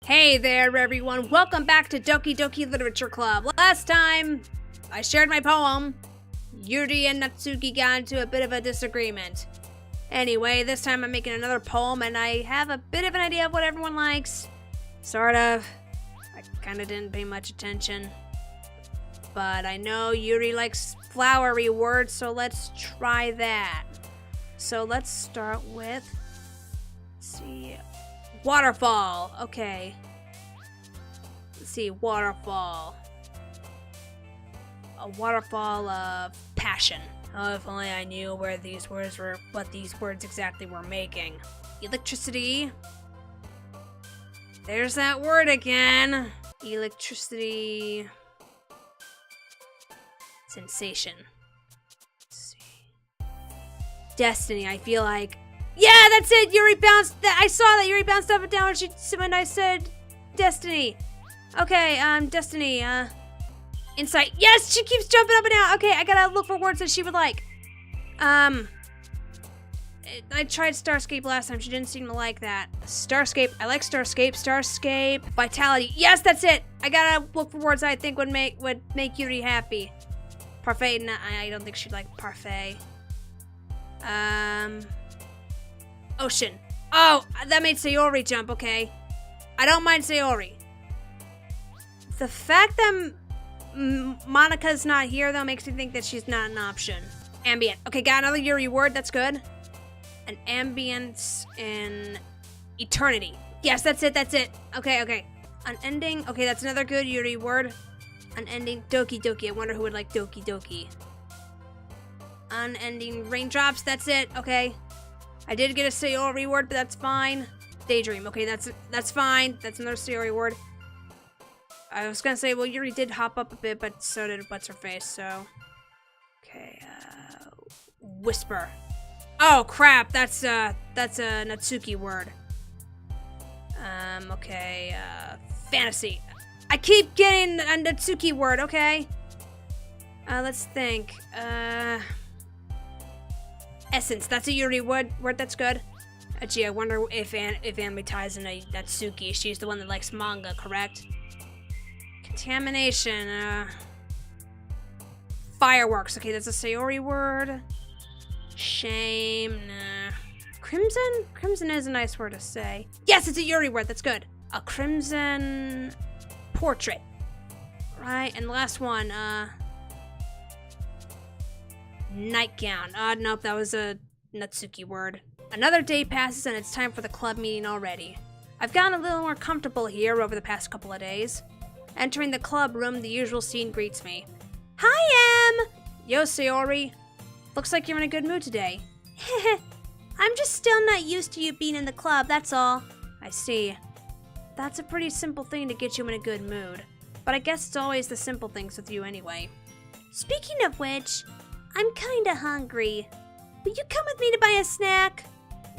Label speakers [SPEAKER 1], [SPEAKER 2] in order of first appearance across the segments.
[SPEAKER 1] Hey there, everyone. Welcome back to Doki Doki Literature Club. Last time, I shared my poem. Yuri and Natsuki got into a bit of a disagreement. Anyway, this time I'm making another poem, and I have a bit of an idea of what everyone likes. Sort of. I kind of didn't pay much attention. But I know Yuri likes flowery words, so let's try that. So let's start with, let's see, waterfall. Okay. Let's see, waterfall. A waterfall of passion. Oh, if only I knew where these words were, what these words exactly were making. Electricity. There's that word again. Electricity. Sensation. Let's see. Destiny. I feel like. Yeah, that's it. Yuri bounced. I saw that Yuri bounced up and down when I said destiny. Okay, destiny. Insight. Yes, she keeps jumping up and down. Okay, I gotta look for words that she would like. I tried Starscape last time. She didn't seem to like that. Starscape. I like Starscape. Starscape. Vitality. Yes, that's it. I gotta look for words I think would make Yuri happy. Parfait. No, I don't think she'd like parfait. Ocean. Oh, that made Sayori jump. Okay. I don't mind Sayori. The fact that Monica's not here, though, makes me think that she's not an option. Ambient. Okay, got another Yuri word. That's good. An ambience in eternity. Yes, that's it. That's it. Okay. Unending. Okay, that's another good Yuri word. Unending. Doki Doki. I wonder who would like Doki Doki. Unending raindrops. That's it. Okay. I did get a Sayori word, but that's fine. Daydream. Okay, that's fine. That's another Sayori word. I was gonna say, well, Yuri did hop up a bit, but so did What's-Her-Face, so. Okay, whisper. Oh, crap, that's a Natsuki word. Okay, fantasy. I keep getting a Natsuki word, okay? Let's think. Essence, that's a Yuri word, that's good. Gee, I wonder if Anime ties in a Natsuki. She's the one that likes manga, correct? Contamination, fireworks. Okay, that's a Sayori word. Shame, nah. Crimson? Crimson is a nice word to say. Yes, it's a Yuri word, that's good. A crimson portrait. Right, and the last one, nightgown. Nope, that was a Natsuki word. Another day passes and it's time for the club meeting already. I've gotten a little more comfortable here over the past couple of days. Entering the club room, the usual scene greets me. Hi, Em! Yo, Sayori. Looks like you're in a good mood today. I'm just still not used to you being in the club, that's all. I see. That's a pretty simple thing to get you in a good mood. But I guess it's always the simple things with you anyway. Speaking of which, I'm kinda hungry. Will you come with me to buy a snack?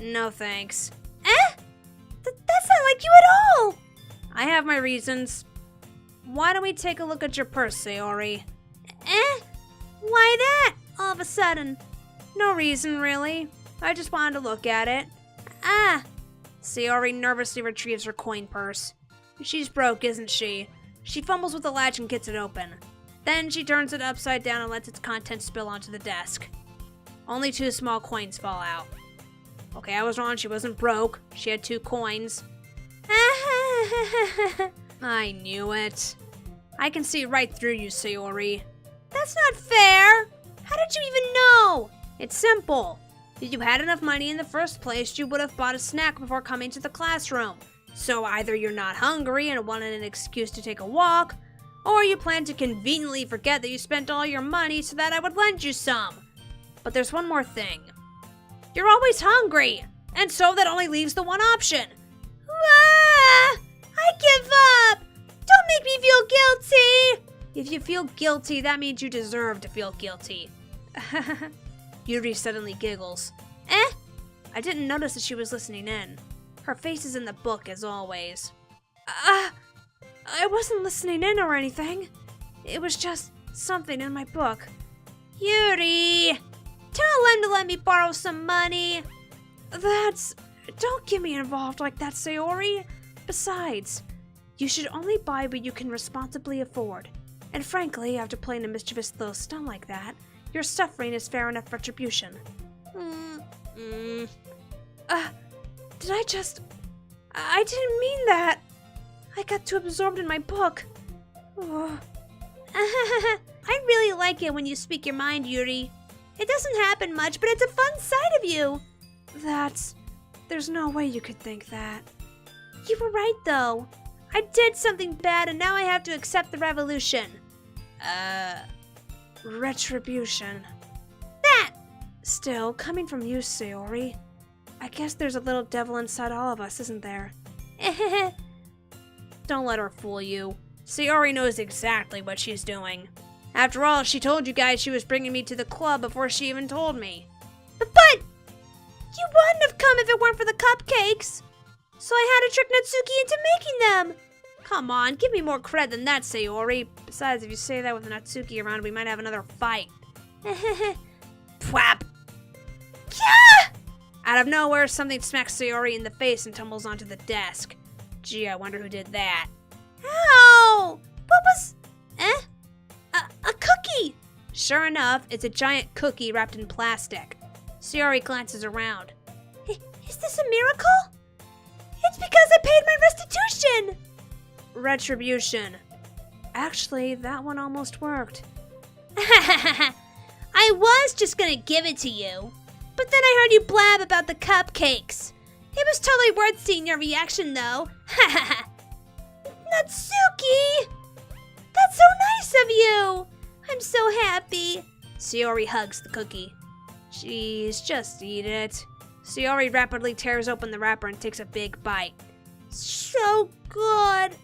[SPEAKER 1] No, thanks. That's not like you at all! I have my reasons. Why don't we take a look at your purse, Sayori? Why that, all of a sudden? No reason, really. I just wanted to look at it. Sayori nervously retrieves her coin purse. She's broke, isn't she? She fumbles with the latch and gets it open. Then she turns it upside down and lets its contents spill onto the desk. Only 2 small coins fall out. Okay, I was wrong. She wasn't broke. She had 2 coins. I knew it. I can see right through you, Sayori. That's not fair. How did you even know? It's simple. If you had enough money in the first place, you would have bought a snack before coming to the classroom. So either you're not hungry and wanted an excuse to take a walk, or you plan to conveniently forget that you spent all your money so that I would lend you some. But there's one more thing. You're always hungry, and so that only leaves the one option. I give up! Don't make me feel guilty! If you feel guilty, that means you deserve to feel guilty. Yuri suddenly giggles. I didn't notice that she was listening in. Her face is in the book, as always. I wasn't listening in or anything. It was just something in my book. Yuri! Tell him to let me borrow some money. Don't get me involved like that, Sayori. Besides, You should only buy what you can responsibly afford. And frankly, after playing a mischievous little stunt like that, your suffering is fair enough retribution. Did I just... I didn't mean that. I got too absorbed in my book. Oh. I really like it when you speak your mind, Yuri. It doesn't happen much, but it's a fun side of you. There's no way you could think that. You were right, though. I did something bad, and now I have to accept the revolution. Retribution. That! Still, coming from you, Sayori, I guess there's a little devil inside all of us, isn't there? Don't let her fool you. Sayori knows exactly what she's doing. After all, she told you guys she was bringing me to the club before she even told me. But you wouldn't have come if it weren't for the cupcakes. So I had to trick Natsuki into making them. Come on, give me more credit than that, Sayori. Besides, if you say that with Natsuki around, we might have another fight. Pwap! Yeah! Out of nowhere, something smacks Sayori in the face and tumbles onto the desk. Gee, I wonder who did that. Ow! What was... A cookie! Sure enough, it's a giant cookie wrapped in plastic. Sayori glances around. Is this a miracle? It's because I paid my restitution! Retribution. Actually, that one almost worked. I was just gonna give it to you, but then I heard you blab about the cupcakes. It was totally worth seeing your reaction, though. Natsuki! That's so nice of you! I'm so happy. Sayori hugs the cookie. Jeez, just eat it. Sayori rapidly tears open the wrapper and takes a big bite. So good.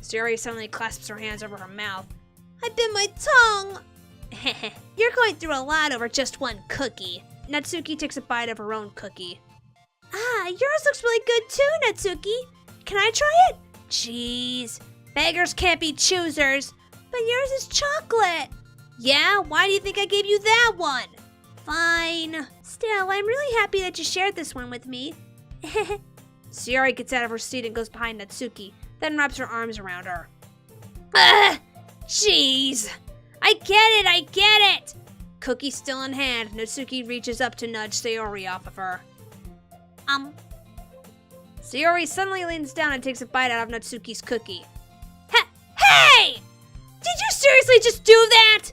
[SPEAKER 1] Sayori suddenly clasps her hands over her mouth. I bit my tongue. You're going through a lot over just one cookie. Natsuki takes a bite of her own cookie. Yours looks really good too, Natsuki. Can I try it? Jeez, beggars can't be choosers. But yours is chocolate. Yeah, why do you think I gave you that one? Fine. Still, I'm really happy that you shared this one with me. Sayori gets out of her seat and goes behind Natsuki, then wraps her arms around her. Jeez. I get it. Cookie still in hand, Natsuki reaches up to nudge Sayori off of her. Sayori suddenly leans down and takes a bite out of Natsuki's cookie. Hey! Did you seriously just do that?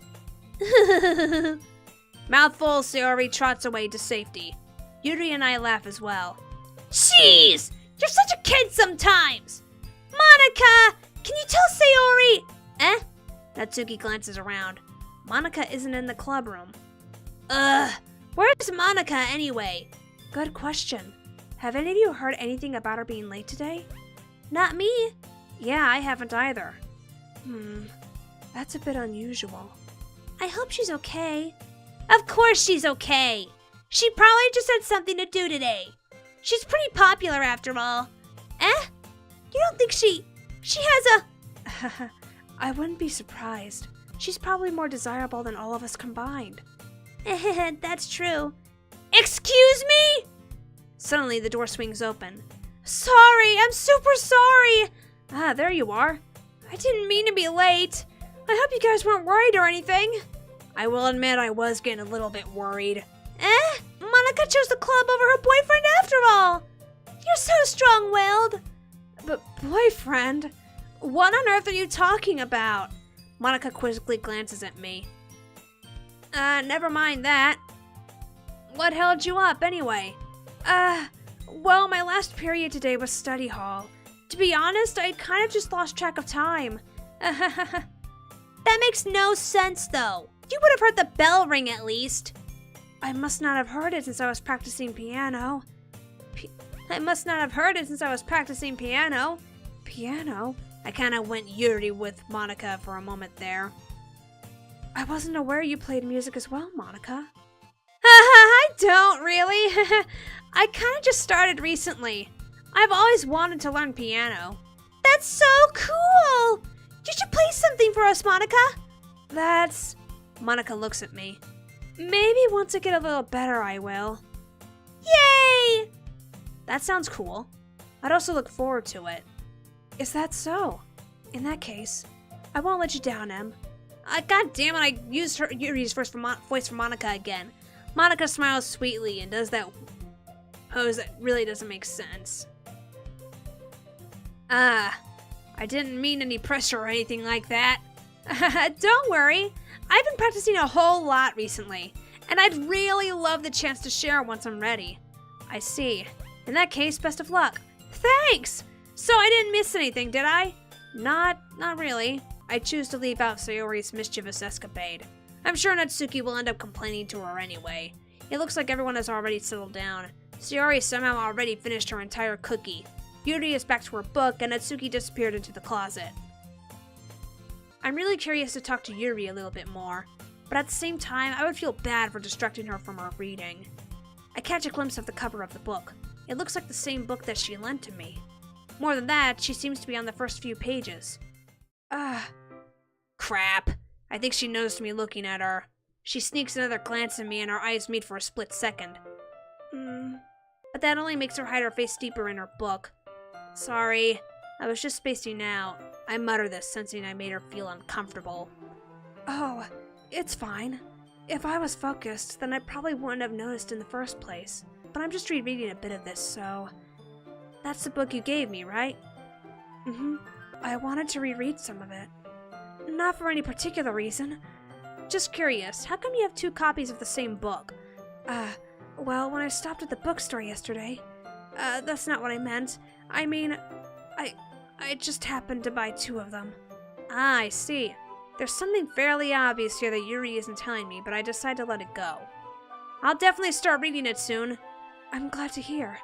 [SPEAKER 1] Mouthful, Sayori trots away to safety. Yuri and I laugh as well. Jeez! You're such a kid sometimes! Monica! Can you tell Sayori? Natsuki glances around. Monica isn't in the club room. Where's Monica anyway? Good question. Have any of you heard anything about her being late today? Not me. Yeah, I haven't either. That's a bit unusual. I hope she's okay. Of course she's okay. She probably just had something to do today. She's pretty popular after all. You don't think she has a... I wouldn't be surprised. She's probably more desirable than all of us combined. That's true. Excuse me? Suddenly, the door swings open. Sorry, I'm super sorry. There you are. I didn't mean to be late. I hope you guys weren't worried or anything. I will admit I was getting a little bit worried. Monica chose the club over her boyfriend after all. You're so strong-willed. But boyfriend? What on earth are you talking about? Monica quizzically glances at me. Never mind that. What held you up, anyway? Well, my last period today was study hall. To be honest, I kind of just lost track of time. That makes no sense, though. You would have heard the bell ring at least. I must not have heard it since I was practicing piano. Piano? I kind of went Yuri with Monica for a moment there. I wasn't aware you played music as well, Monica. I don't really. I kind of just started recently. I've always wanted to learn piano. That's so cool! You should play something for us, Monica. Monica looks at me. Maybe once I get a little better, I will. Yay! That sounds cool. I'd also look forward to it. Is that so? In that case, I won't let you down, Em. God damn it, I used Yuri's voice for Monica again. Monica smiles sweetly and does that pose that really doesn't make sense. I didn't mean any pressure or anything like that. Don't worry. I've been practicing a whole lot recently, and I'd really love the chance to share once I'm ready. I see. In that case, best of luck. Thanks! So I didn't miss anything, did I? Not really. I choose to leave out Sayori's mischievous escapade. I'm sure Natsuki will end up complaining to her anyway. It looks like everyone has already settled down. Sayori somehow already finished her entire cookie. Yuri is back to her book, and Natsuki disappeared into the closet. I'm really curious to talk to Yuri a little bit more, but at the same time, I would feel bad for distracting her from her reading. I catch a glimpse of the cover of the book. It looks like the same book that she lent to me. More than that, she seems to be on the first few pages. Crap. I think she noticed me looking at her. She sneaks another glance at me and our eyes meet for a split second. But that only makes her hide her face deeper in her book. Sorry, I was just spacing out. I mutter this, sensing I made her feel uncomfortable. Oh, it's fine. If I was focused, then I probably wouldn't have noticed in the first place. But I'm just rereading a bit of this, so... That's the book you gave me, right? I wanted to reread some of it. Not for any particular reason. Just curious, how come you have 2 copies of the same book? Well, when I stopped at the bookstore yesterday... that's not what I meant. I mean, I just happened to buy 2 of them. Ah, I see. There's something fairly obvious here that Yuri isn't telling me, but I decide to let it go. I'll definitely start reading it soon. I'm glad to hear.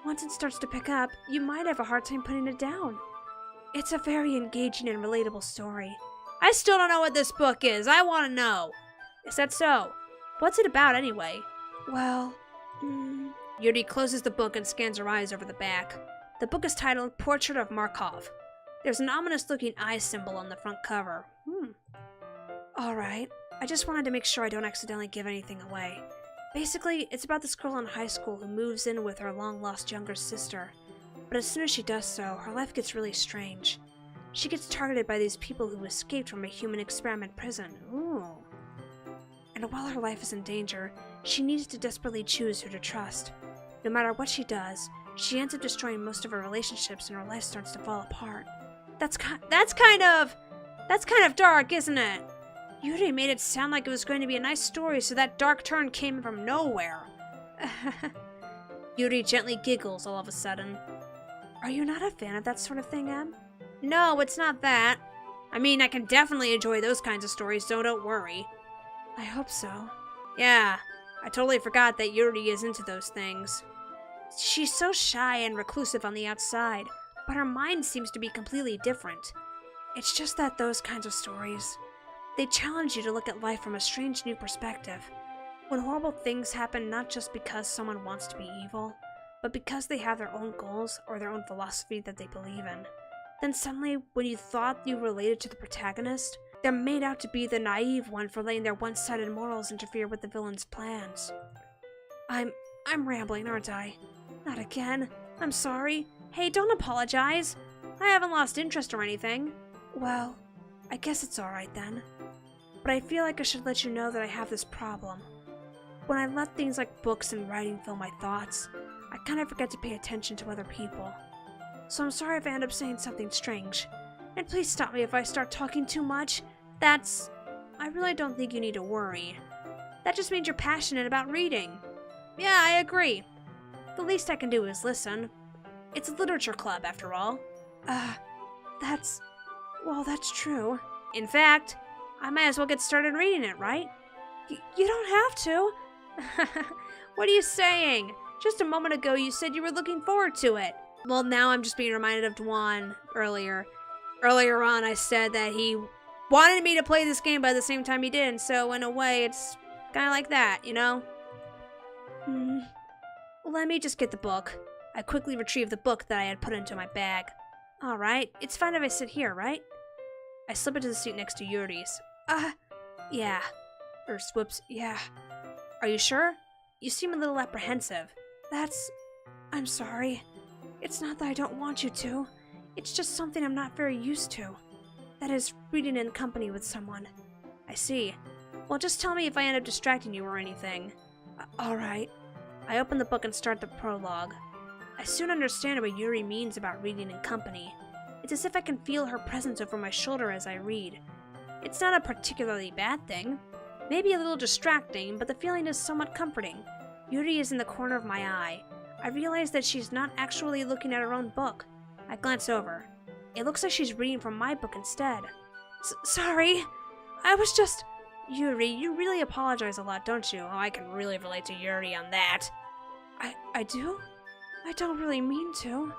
[SPEAKER 1] Once it starts to pick up, you might have a hard time putting it down. It's a very engaging and relatable story. I still don't know what this book is. I want to know. Is that so? What's it about anyway? Well, Yuri closes the book and scans her eyes over the back. The book is titled Portrait of Markov. There's an ominous-looking eye symbol on the front cover. Alright, I just wanted to make sure I don't accidentally give anything away. Basically, it's about this girl in high school who moves in with her long-lost younger sister. But as soon as she does so, her life gets really strange. She gets targeted by these people who escaped from a human experiment prison. And while her life is in danger, she needs to desperately choose who to trust. No matter what she does, she ends up destroying most of her relationships and her life starts to fall apart. That's kind of dark, isn't it? Yuri made it sound like it was going to be a nice story, so that dark turn came from nowhere. Yuri gently giggles all of a sudden. Are you not a fan of that sort of thing, Em? No, it's not that. I mean, I can definitely enjoy those kinds of stories, so don't worry. I hope so. Yeah, I totally forgot that Yuri is into those things. She's so shy and reclusive on the outside, but her mind seems to be completely different. It's just that those kinds of stories, they challenge you to look at life from a strange new perspective. When horrible things happen not just because someone wants to be evil, but because they have their own goals or their own philosophy that they believe in. Then suddenly, when you thought you related to the protagonist, they're made out to be the naive one for letting their one-sided morals interfere with the villain's plans. I'm rambling, aren't I? Not again. I'm sorry. Hey, don't apologize. I haven't lost interest or anything. Well, I guess it's alright then. But I feel like I should let you know that I have this problem. When I let things like books and writing fill my thoughts, I kind of forget to pay attention to other people. So I'm sorry if I end up saying something strange. And please stop me if I start talking too much. I really don't think you need to worry. That just means you're passionate about reading. Yeah, I agree. The least I can do is listen. It's a literature club, after all. That's true. In fact, I might as well get started reading it, right? You don't have to. What are you saying? Just a moment ago you said you were looking forward to it. Well, now I'm just being reminded of Dwan earlier. Earlier on, I said that he wanted me to play this game by the same time he did, so in a way, it's kind of like that, you know? Let me just get the book. I quickly retrieved the book that I had put into my bag. Alright, it's fine if I sit here, right? I slip into the seat next to Yuri's. Yeah. Yeah. Are you sure? You seem a little apprehensive. I'm sorry. It's not that I don't want you to. It's just something I'm not very used to. That is, reading in company with someone. I see. Well, just tell me if I end up distracting you or anything. Alright. I open the book and start the prologue. I soon understand what Yuri means about reading in company. It's as if I can feel her presence over my shoulder as I read. It's not a particularly bad thing. Maybe a little distracting, but the feeling is somewhat comforting. Yuri is in the corner of my eye. I realize that she's not actually looking at her own book. I glance over. It looks like she's reading from my book instead. Sorry. I was just... Yuri, you really apologize a lot, don't you? Oh, I can really relate to Yuri on that. I do? I don't really mean to.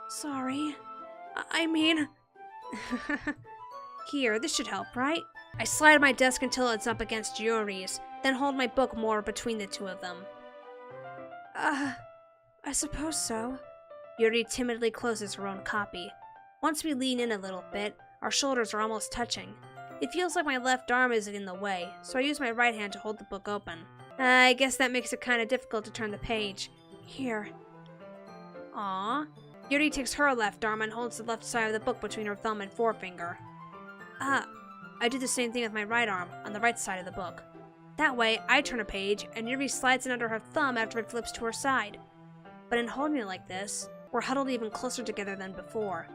[SPEAKER 1] Sorry. I mean... Here, this should help, right? I slide my desk until it's up against Yuri's, then hold my book more between the two of them. I suppose so. Yuri timidly closes her own copy. Once we lean in a little bit, our shoulders are almost touching. It feels like my left arm is in the way, so I use my right hand to hold the book open. I guess that makes it kind of difficult to turn the page. Here. Aww. Yuri takes her left arm and holds the left side of the book between her thumb and forefinger. I do the same thing with my right arm, on the right side of the book. That way, I turn a page, and Yuri slides it under her thumb after it flips to her side. But in holding it like this, we're huddled even closer together than before.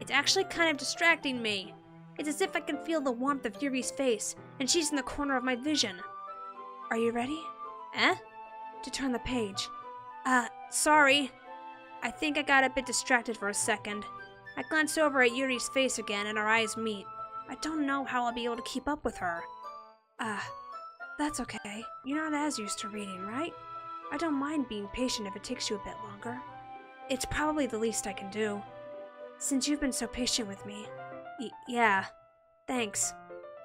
[SPEAKER 1] It's actually kind of distracting me. It's as if I can feel the warmth of Yuri's face, and she's in the corner of my vision. Are you ready? To turn the page. Sorry. I think I got a bit distracted for a second. I glance over at Yuri's face again, and our eyes meet. I don't know how I'll be able to keep up with her. That's okay. You're not as used to reading, right? I don't mind being patient if it takes you a bit longer. It's probably the least I can do. Since you've been so patient with me. Yeah. Thanks.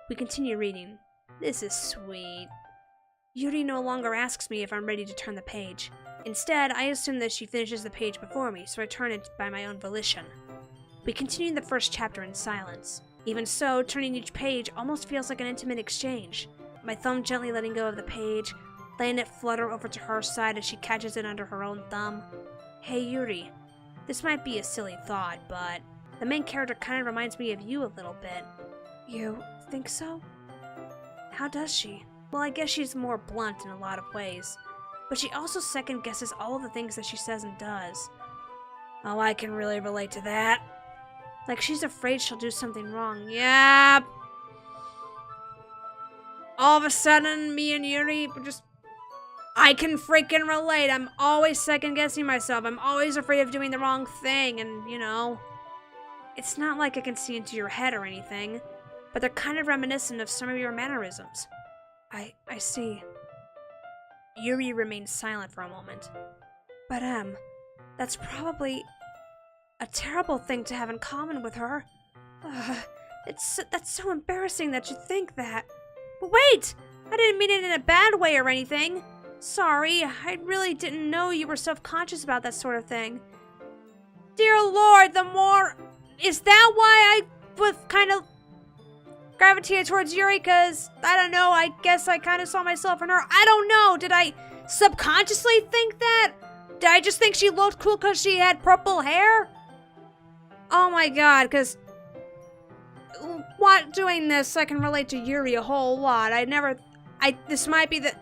[SPEAKER 1] We continue reading. This is sweet. Yuri no longer asks me if I'm ready to turn the page. Instead, I assume that she finishes the page before me, so I turn it by my own volition. We continue the first chapter in silence. Even so, turning each page almost feels like an intimate exchange. My thumb gently letting go of the page, letting it flutter over to her side as she catches it under her own thumb. Hey Yuri, this might be a silly thought, but the main character kind of reminds me of you a little bit. You think so? How does she? Well, I guess she's more blunt in a lot of ways, but she also second guesses all of the things that she says and does. Oh, I can really relate to that. Like she's afraid she'll do something wrong. Yeah. All of a sudden, me and Yuri just... I can freaking relate. I'm always second guessing myself. I'm always afraid of doing the wrong thing, and, you know... It's not like I can see into your head or anything, but they're kind of reminiscent of some of your mannerisms. I see. Yuri remains silent for a moment. But, that's probably a terrible thing to have in common with her. That's so embarrassing that you think that. But wait! I didn't mean it in a bad way or anything. Sorry, I really didn't know you were self-conscious about that sort of thing. Dear Lord, the more... Is that why I was kind of gravitated towards Yuri? Because, I don't know, I guess I kind of saw myself in her. I don't know, did I subconsciously think that? Did I just think she looked cool because she had purple hair? Oh my god, because... What, doing this, I can relate to Yuri a whole lot. This might be the...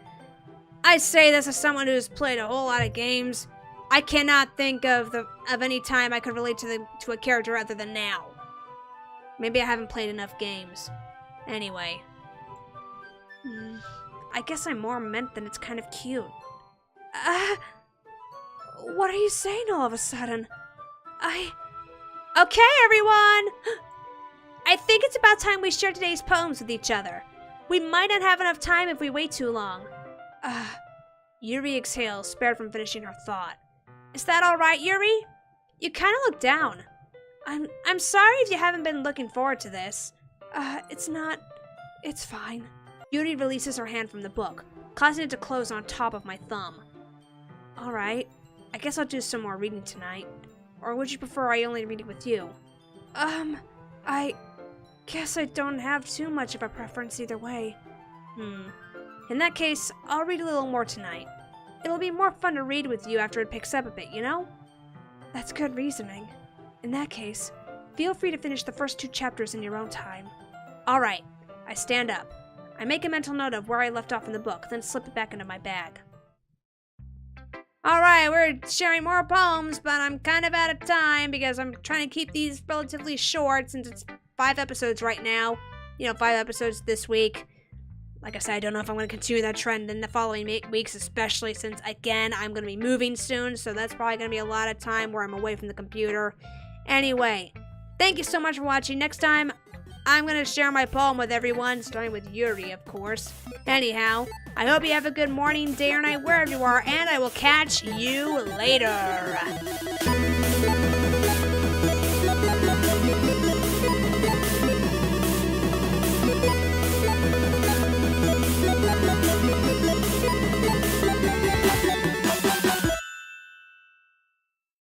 [SPEAKER 1] I say this as someone who's played a whole lot of games. I cannot think of any time I could relate to a character other than now. Maybe I haven't played enough games. Anyway. I guess I'm more meant than it's kind of cute. What are you saying all of a sudden? Okay, everyone! I think it's about time we share today's poems with each other. We might not have enough time if we wait too long. Yuri exhales, spared from finishing her thought. Is that alright, Yuri? You kinda look down. I'm sorry if you haven't been looking forward to this. It's fine. Yuri releases her hand from the book, causing it to close on top of my thumb. Alright, I guess I'll do some more reading tonight. Or would you prefer I only read it with you? I guess I don't have too much of a preference either way. In that case, I'll read a little more tonight. It'll be more fun to read with you after it picks up a bit, you know? That's good reasoning. In that case, feel free to finish the first 2 chapters in your own time. Alright, I stand up. I make a mental note of where I left off in the book, then slip it back into my bag. Alright, we're sharing more poems, but I'm kind of out of time because I'm trying to keep these relatively short since it's 5 episodes right now. 5 episodes this week. Like I said, I don't know if I'm going to continue that trend in the following weeks, especially since, again, I'm going to be moving soon, so that's probably going to be a lot of time where I'm away from the computer. Anyway, thank you so much for watching. Next time, I'm going to share my poem with everyone, starting with Yuri, of course. Anyhow, I hope you have a good morning, day, or night, wherever you are, and I will catch you later.